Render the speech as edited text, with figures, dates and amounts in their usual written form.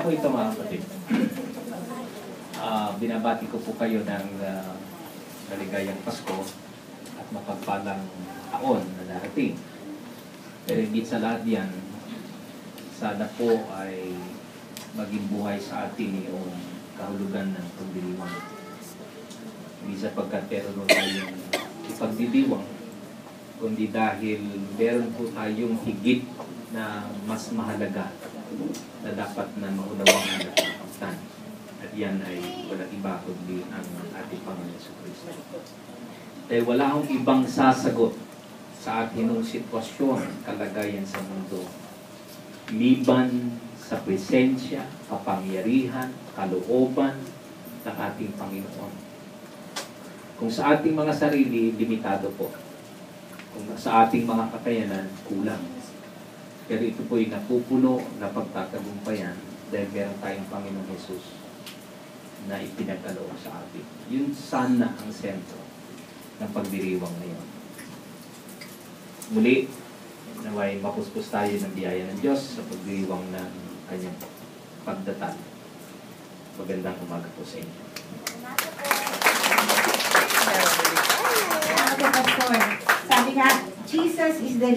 po ito mga kapatid. Binabati ko po kayo ng maligayang Pasko at mapagpalang taon na darating. Pero higit sa lahat yan, sana po ay maging buhay sa atin yung kahulugan ng pagdiriwang. Hindi sapagkat meron tayong ipagdidiwang, kundi dahil meron po tayong higit na mas mahalaga na dapat na maunawaan at makamtan. At yan ay walang iba kundi ang ating Panginoon Jesucristo. Dahil wala akong ibang sasagot sa ating sitwasyon, kalagayan sa mundo, liban sa presensya, kapangyarihan, kalooban ng ating Panginoon. Kung sa ating mga sarili, limitado po. Kung sa ating mga kakayanan, kulang. Pero ito po ay napupuno na pagtatagumpayan dahil meron tayong Panginoong Jesus na ipinagkaloob sa atin. Yun sana ang sentro ng pagdiriwang ngayon. Muli, naway mapuspos tayo ng biyaya ng Diyos sa pagdiriwang ng kanyang pagdatal. Magandang umaga po sa inyo. Sabi nga, Jesus is the